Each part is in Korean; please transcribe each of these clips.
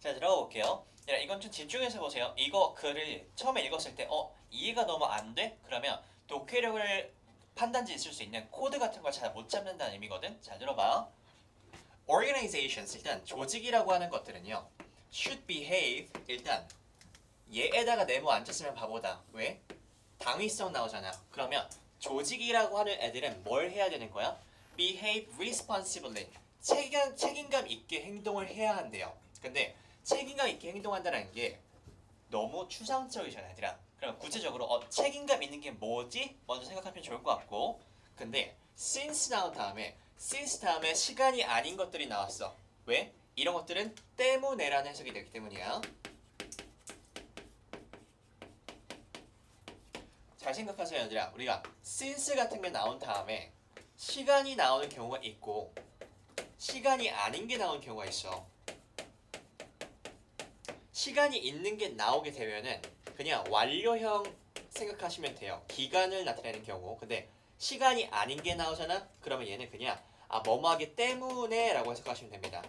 자, 들어가 볼게요. 이건 좀 집중해서 보세요. 이거 글을 처음에 읽었을 때 이해가 너무 안 돼? 그러면 독해력을 판단지 있을 수 있는 코드 같은 걸 잘 못 잡는다는 의미거든. 잘 들어봐. Organizations, 일단 조직이라고 하는 것들은요, should behave, 일단 얘에다가 네모 안 쳤으면 바보다. 왜? 당위성 나오잖아. 그러면 조직이라고 하는 애들은 뭘 해야 되는 거야? Behave responsibly. 책임감 있게 행동을 해야 한대요. 근데 책임감 있게 행동한다는 게 너무 추상적이잖아, 얘들아. 그럼 구체적으로 책임감 있는 게 뭐지? 먼저 생각하면 좋을 것 같고. 근데 since 나온 다음에 since 다음에 시간이 아닌 것들이 나왔어. 왜? 이런 것들은 때문에라는 해석이 되기 때문이야. 잘 생각하세요, 얘들아. 우리가 since 같은 게 나온 다음에 시간이 나오는 경우가 있고 시간이 아닌 게 나오는 경우가 있어. 시간이 있는 게 나오게 되면은 그냥 완료형 생각하시면 돼요. 기간을 나타내는 경우. 근데 시간이 아닌 게 나오잖아? 그러면 얘는 그냥 뭐뭐 하기 때문에 라고 해석하시면 됩니다.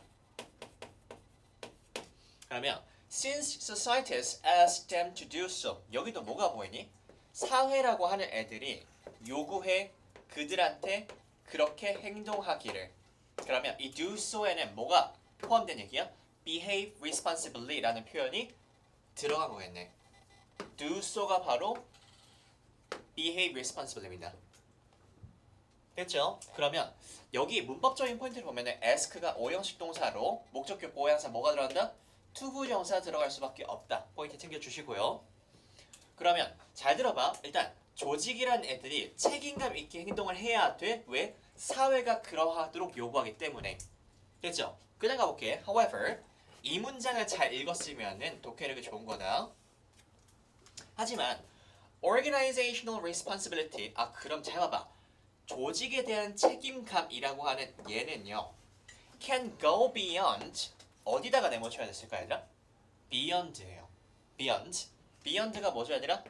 그러면 since societies ask them to do so, 여기도 뭐가 보이니? 사회라고 하는 애들이 요구해 그들한테 그렇게 행동하기를. 그러면 이 do so에는 뭐가 포함된 얘기야? behave responsibly 라는 표현이 들어간 거겠네. do so가 바로 behave responsibly입니다. 됐죠? 그러면 여기 문법적인 포인트를 보면은 ask가 5형식 동사로 목적격 보호양사 뭐가 들어간다? 투부정사 들어갈 수밖에 없다. 포인트 챙겨주시고요. 그러면 잘 들어봐. 일단 조직이란 애들이 책임감 있게 행동을 해야 돼. 왜? 사회가 그러하도록 요구하기 때문에. 됐죠? 그냥 가볼게. However, 이 문장을 잘 읽었으면은 독해력이 좋은 거다. 하지만 organizational responsibility, 그럼 잘 봐봐. 조직에 대한 책임감이라고 하는 얘는요, can go beyond, 어디다가 네모쳐야 됐을까 얘들아? beyond예요. beyond가 뭐죠 얘들아?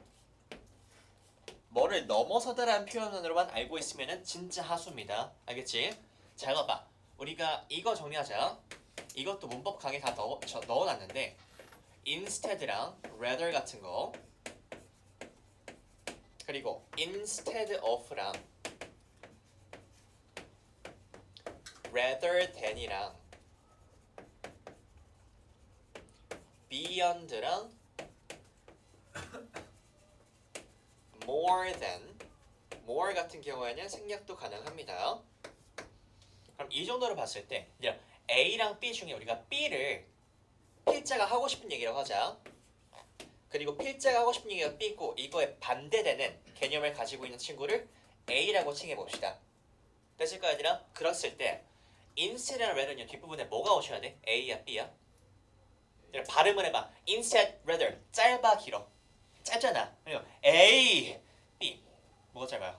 뭐를 넘어서다라는 표현으로만 알고 있으면은 진짜 하수입니다. 알겠지? 잘 봐봐. 우리가 이거 정리하자. 이것도 문법 강의 다 넣어놨는데 instead랑 rather 같은 거, 그리고 instead of랑 rather than이랑 beyond랑 more than, more 같은 경우에는 생략도 가능합니다. 그럼 이 정도로 봤을 때 이제 A랑 B 중에 우리가 B를 필자가 하고 싶은 얘기라고 하자. 그리고 필자가 하고 싶은 얘기가 B고 이거에 반대되는 개념을 가지고 있는 친구를 A라고 칭해봅시다. 됐을까 얘들아? 그랬을 때 instead이나 rather는 뒷부분에 뭐가 오셔야 돼? A야 B야? 발음을 해봐. instead, rather. 짧아 길어? 짧잖아. 그리고 A, B. 뭐가 짧아요?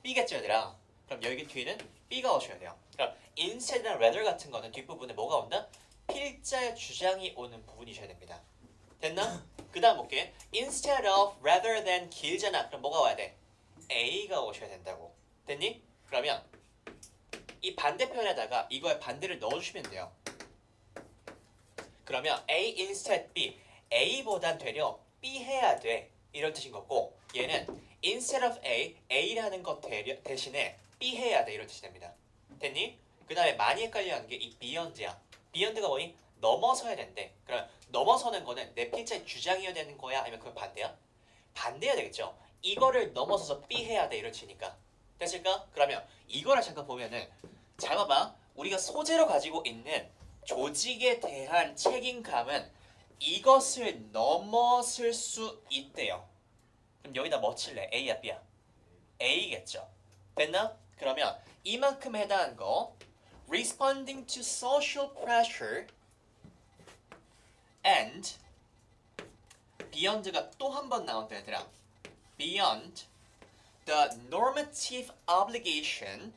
B겠죠 얘들아? 그럼 여기 뒤에는 B가 오셔야 돼요. 그럼 instead이나 rather 같은 거는 뒷부분에 뭐가 온다? 필자의 주장이 오는 부분이셔야 됩니다. 됐나? 그 다음 볼게. instead of, rather than 길잖아. 그럼 뭐가 와야 돼? A가 오셔야 된다고. 됐니? 그러면 이 반대편에다가 이거의 반대를 넣어주시면 돼요. 그러면 A instead B, A보단 되려 B 해야 돼. 이런 뜻인 거고, 얘는 instead of A, A라는 것 대신에 B 해야 돼. 이런 뜻이 됩니다. 됐니? 그 다음에 많이 헷갈려하는 게 이 beyond야. beyond가 뭐니? 넘어서야 된대. 그럼 넘어서는 거는 내 필자의 주장이어야 되는 거야? 아니면 그건 반대야? 반대야 되겠죠. 이거를 넘어서서 B 해야 돼. 이런 뜻이니까. 됐을까? 그러면 이거를 잠깐 보면은 잘 봐봐. 우리가 소재로 가지고 있는 조직에 대한 책임감은 이것을 넘어설 수 있대요. 그럼 여기다 뭐 칠래? A야 B야? A겠죠. 됐나? 그러면 이만큼 해당한 거 responding to social pressure and beyond가 또 한 번 나온다 얘들아. beyond the normative obligation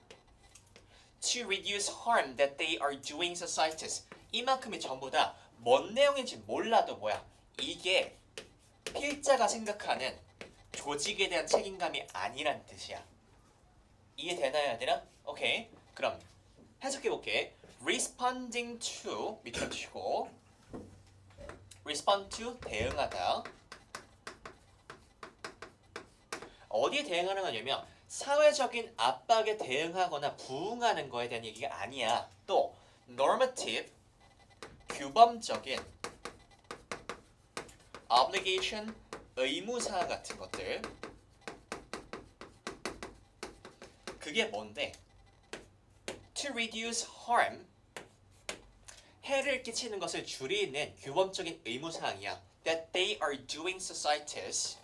to reduce harm that they are doing societies. 이만큼이 전부 다 뭔 내용인지 몰라도 뭐야? 이게 필자가 생각하는 조직에 대한 책임감이 아니란 뜻이야. 이해되나요, 얘들아? 오케이. 그럼 해석해볼게. responding to 밑으로 치고 respond to 대응하다. 어디에 대응하는 거냐면 사회적인 압박에 대응하거나 부응하는 거에 대한 얘기가 아니야. 또 normative 규범적인 obligation 의무사항 같은 것들 그게 뭔데? To reduce harm 해를 끼치는 것을 줄이는 규범적인 의무사항이야. That they are doing societies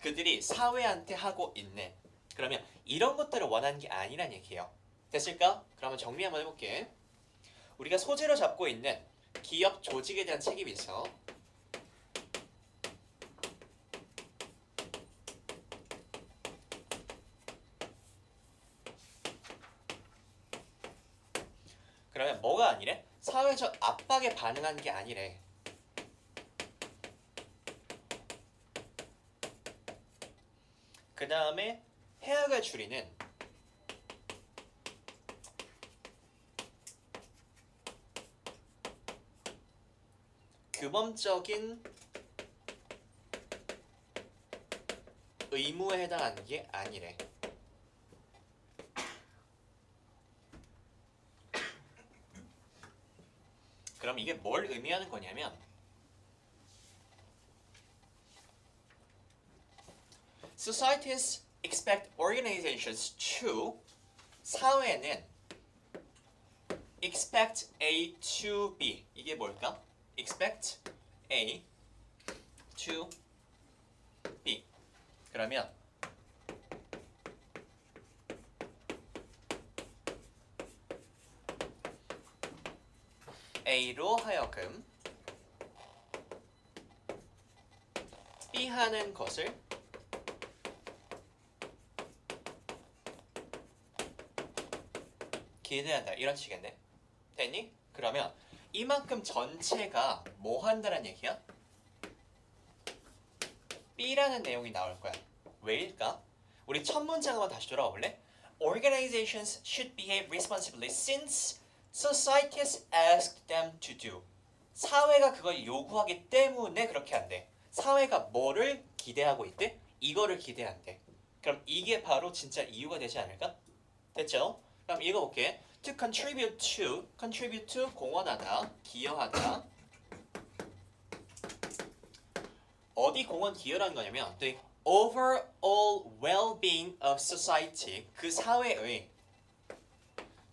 그들이 사회한테 하고 있는 그러면 이런 것들을 원하는 게 아니란 얘기예요. 됐을까? 그러면 정리 한번 해볼게. 우리가 소재로 잡고 있는 기업 조직에 대한 책임이 있어. 그러면 뭐가 아니래? 사회적 압박에 반응하는 게 아니래. 그 다음에 해악을 줄이는 규범적인 의무에 해당하는 게 아니래. 그럼 이게 뭘 의미하는 거냐면 Societies expect organizations to 사회는 expect A to B 이게 뭘까? expect A to B 그러면 A로 하여금 B 하는 것을 기대한다 이런 식이겠네. 됐니? 그러면 이만큼 전체가 뭐 한다는 얘기야? B라는 내용이 나올 거야. 왜일까? 우리 첫 문장 한번 다시 돌아와 볼래? Organizations should behave responsibly since society has asked them to do. 사회가 그걸 요구하기 때문에 그렇게 한대. 사회가 뭐를 기대하고 있대? 이거를 기대한대. 그럼 이게 바로 진짜 이유가 되지 않을까? 됐죠? 그럼 읽어볼게. To contribute to 공헌하다, 기여하다. 어디 공헌 기여라는 거냐면 the overall well-being of society 그 사회의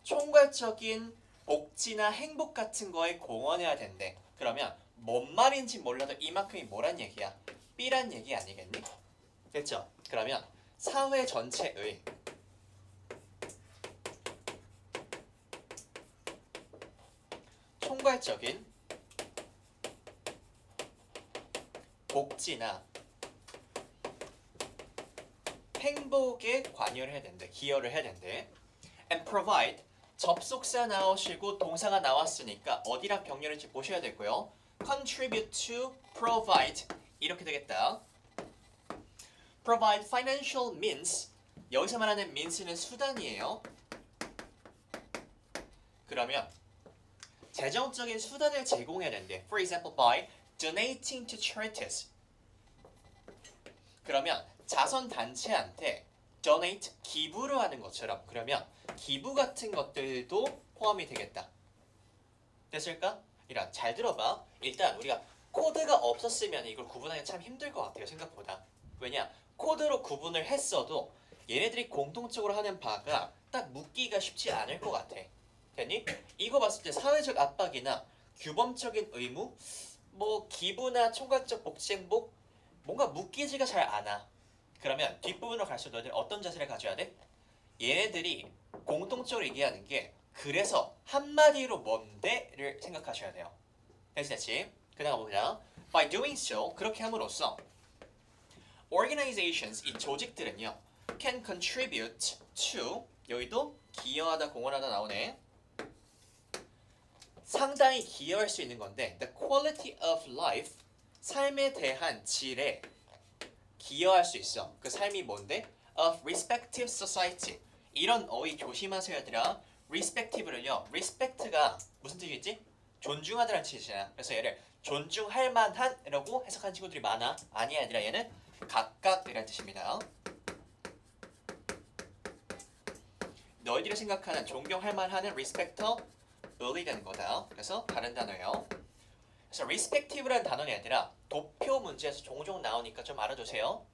총괄적인 복지나 행복 같은 거에 공헌해야 된대. 그러면 뭔 말인지 몰라도 이만큼이 뭐란 얘기야? B란 얘기 아니겠니? 됐죠? 그러면 사회 전체의 총괄적인 복지나 행복에 관여를 해야 된대. 기여를 해야 된대. And provide 접속사 나오시고 동사가 나왔으니까 어디랑 병렬인지 보셔야 되고요. Contribute to provide 이렇게 되겠다. Provide financial means 여기서 말하는 means는 수단이에요. 그러면 재정적인 수단을 제공해야 된대. For example, by donating to charities. 그러면 자선단체한테 donate, 기부를 하는 것처럼 그러면 기부 같은 것들도 포함이 되겠다. 됐을까? 이런 잘 들어봐. 일단 우리가 코드가 없었으면 이걸 구분하기 참 힘들 것 같아요. 생각보다. 왜냐? 코드로 구분을 했어도 얘네들이 공통적으로 하는 바가 딱 묻기가 쉽지 않을 것 같아. 됐니? 이거 봤을 때 사회적 압박이나 규범적인 의무, 뭐 기부나 총괄적 복지 행복 뭔가 묶이지가 잘 않아. 그러면 뒷부분으로 갈수록 너희들 어떤 자세를 가져야 돼? 얘네들이 공통적으로 얘기하는 게 그래서 한마디로 뭔데를 생각하셔야 돼요. 됐지? 그 다음 보자. By doing so, 그렇게 함으로써 organizations, 이 조직들은요 can contribute to, 여기도 기여하다, 공헌하다 나오네. 상당히 기여할 수 있는 건데 the quality of life, 삶에 대한 질에 기여할 수 있어. 그 삶이 뭔데? of respective society. 이런 어휘 조심하세요 얘들아. respective는요. respect가 무슨 뜻이지? 존중하다라는 뜻이잖아. 그래서 얘를 존중할 만한이라고 해석한 친구들이 많아. 아니야 얘들아, 얘는 각각이라는 뜻입니다. 너희들이 생각하는 존경할 만한은 respect어 을이 되는 거다. 그래서 다른 단어예요. 그래서 respective라는 단어는 얘들아 도표 문제에서 종종 나오니까 좀 알아두세요.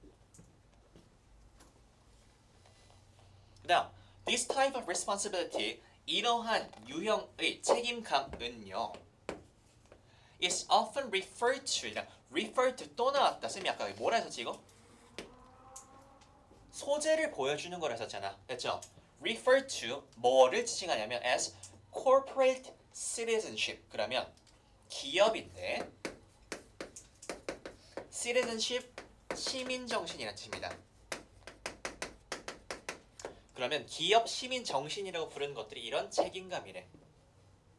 그 다음 this type of responsibility, 이러한 유형의 책임감은요 is often referred to, refer to 또 나왔다. 쌤이 아까 뭐라 했었지 이거? 소재를 보여주는 거라 했었잖아. 됐죠? refer to 뭐를 지칭하냐면 as corporate citizenship. 그러면 기업인데 citizenship 시민정신이라는 뜻입니다. 그러면 기업 시민정신이라고 부르는 것들이 이런 책임감이래.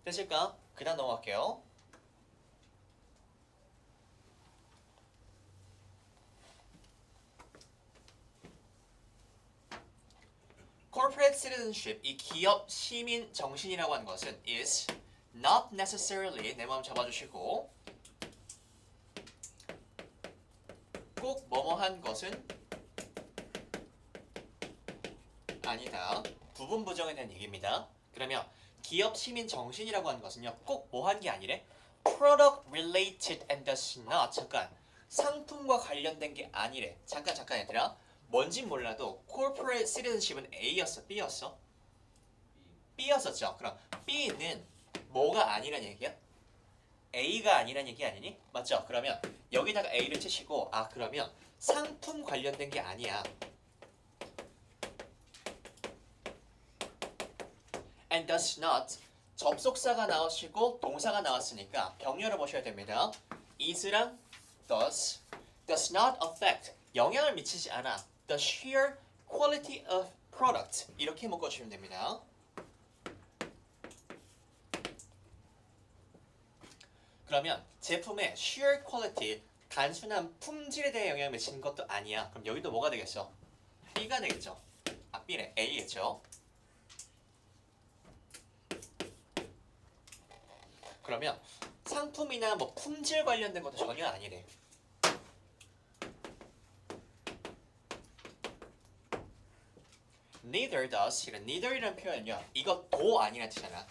됐을까? 그 다음 넘어갈게요. corporate citizenship, 이 기업 시민 정신이라고 하는 것은 is not necessarily, 내 마음 잡아주시고, 꼭 뭐뭐한 것은 아니다. 부분 부정에 대한 얘기입니다. 그러면 기업 시민 정신이라고 하는 것은요 꼭 뭐한 게 아니래. product related and does not, 잠깐, 상품과 관련된 게 아니래. 잠깐 얘들아, 뭔진 몰라도 corporate citizenship은 A였어, B였어? B였었죠. 그럼 B는 뭐가 아니란 얘기야? A가 아니란 얘기 아니니? 맞죠? 그러면 여기다가 A를 치시고, 아 그러면 상품 관련된 게 아니야. and does not, 접속사가 나오시고 동사가 나왔으니까 병렬을 보셔야 됩니다. is랑 does not affect, 영향을 미치지 않아. the sheer quality of product, 이렇게 묶어주시면 됩니다. 그러면 제품의 sheer quality, 단순한 품질에 대해 영향을 미치는 것도 아니야. 그럼 여기도 뭐가 되겠어? B가 되겠죠. 아, B네, A겠죠. 그러면 상품이나 뭐 품질 관련된 것도 전혀 아니래. neither does, 이런 neither이라는 표현은요 이것도 아니라는 뜻이잖아.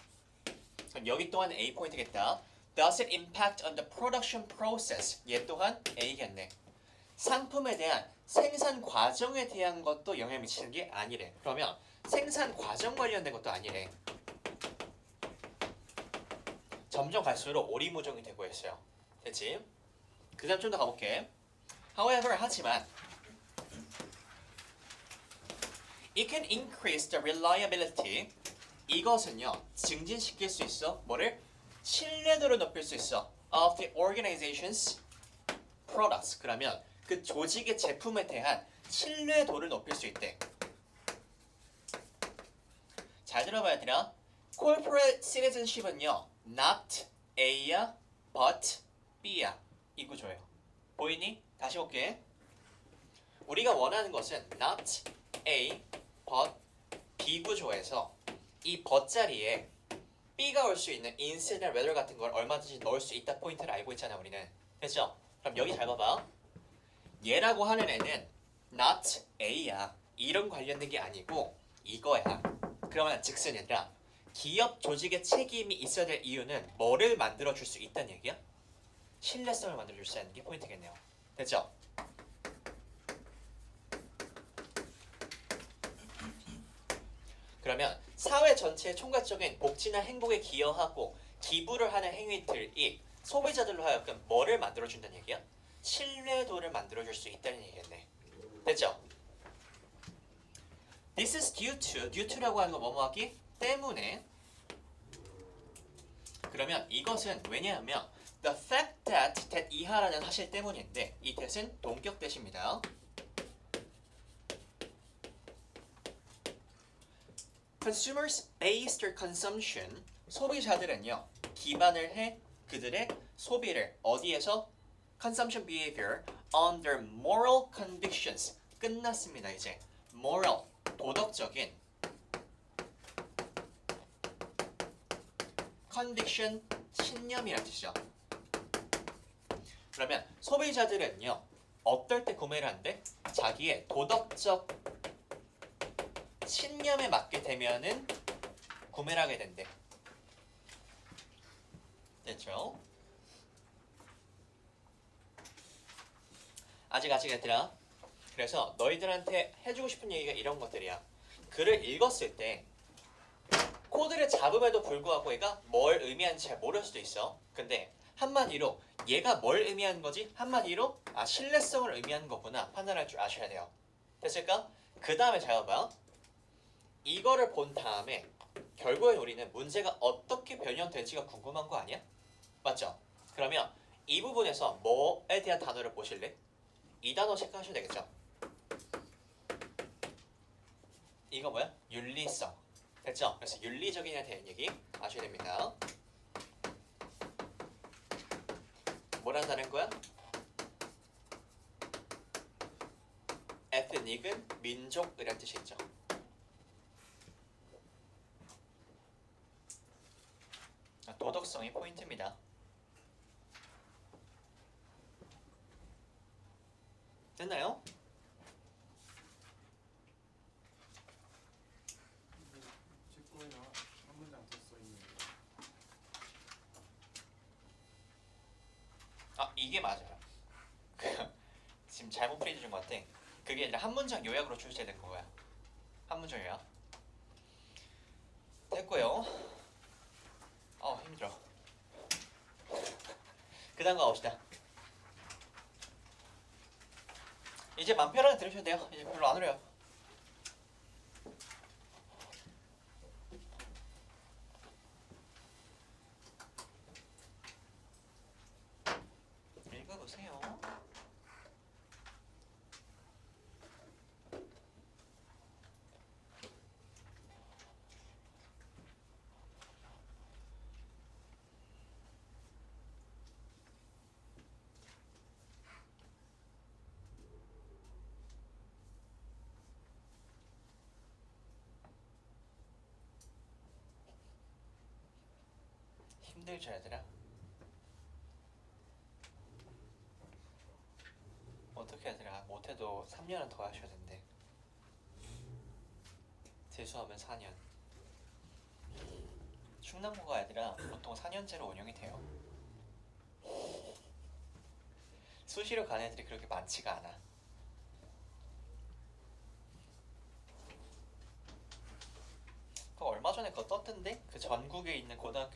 그럼 여기 또한 A 포인트겠다. does it impact on the production process, 얘 또한 A겠네. 상품에 대한 생산 과정에 대한 것도 영향을 미치는 게 아니래. 그러면 생산 과정 관련된 것도 아니래. 점점 갈수록 오리무중이 되고 있어요. 됐지? 그 다음 좀 더 가볼게. However, 하지만 it can increase the reliability, 이것은요 증진시킬 수 있어. 뭐를? 신뢰도를 높일 수 있어. of the organization's products. 그러면 그 조직의 제품에 대한 신뢰도를 높일 수 있대. 잘 들어봐야 되나? corporate citizenship은요 not A야 but B야. 이 구조예요. 보이니? 다시 볼게. 우리가 원하는 것은 not A but B 구조에서 이 but 자리에 B가 올 수 있는 instead, rather 같은 걸 얼마든지 넣을 수 있다 포인트를 알고 있잖아 우리는. 됐죠? 그럼 여기 잘 봐봐. 얘라고 하는 애는 not A야. 이런 관련된 게 아니고 이거야. 그러면 즉슨 얘들아, 기업 조직의 책임이 있어야 될 이유는 뭐를 만들어줄 수 있다는 얘기야? 신뢰성을 만들어줄 수 있는 게 포인트겠네요. 됐죠? 그러면 사회 전체의 총괄적인 복지나 행복에 기여하고 기부를 하는 행위들이 소비자들로 하여금 뭐를 만들어준다는 얘기야? 신뢰도를 만들어줄 수 있다는 얘기겠네. 됐죠? This is due to라고 하는 거 뭐뭐 하기? 때문에. 그러면 이것은 왜냐하면 the fact that 이하라는 사실 때문인데, 이 that은 동격 대시입니다. Consumers base their consumption, 소비자들은요 기반을 해 그들의 소비를 어디에서? consumption behavior on their moral convictions. 끝났습니다. 이제 moral, 도덕적인 conviction, 신념이란 뜻이죠. 그러면 소비자들은요 어떨 때 구매를 한대? 자기의 도덕적 신념에 맞게 되면은 구매를 하게 된대. 됐죠? 아직 얘들아. 그래서 너희들한테 해주고 싶은 얘기가 이런 것들이야. 글을 읽었을 때 코드를 잡음에도 불구하고 얘가 뭘 의미하는지 잘 모를 수도 있어. 근데 한마디로 얘가 뭘 의미하는 거지? 한마디로 신뢰성을 의미하는 거구나 판단할 줄 아셔야 돼요. 됐을까? 그 다음에 잘 봐봐. 이거를 본 다음에 결국엔 우리는 문제가 어떻게 변형될지가 궁금한 거 아니야? 맞죠? 그러면 이 부분에서 뭐에 대한 단어를 보실래? 이 단어 체크하셔야 되겠죠? 이거 뭐야? 윤리성. 됐죠? 그래서 윤리적인에 대한 얘기 아셔야 됩니다. 뭐란다는 거야? ethnic은 민족이란 뜻이 있죠. 도덕성이 포인트입니다. 됐나요? 제 거에는 한 문장 더 써있는데. 이게 맞아요. 지금 잘못 프린트 준 것 같아. 그게 아니라 한 문장 요약으로 출제된 거야. 한 문장 요약. 됐고요. 힘들어. 그 다음 가봅시다. 이제 맘 편하게 들으셔도 돼요. 이제 별로 안 어려요. 읽어보세요. 힘들죠 얘들아? 어떻게 얘들아? 못해도 3년은 더 하셔야 된대. 재수하면 4년. 충남고가 얘들아 보통 4년제로 운영이 돼요. 수시로 간 애들이 그렇게 많지가 않아. 그 얼마 전에 그거 떴던데? 그 전국에 있는 고등학교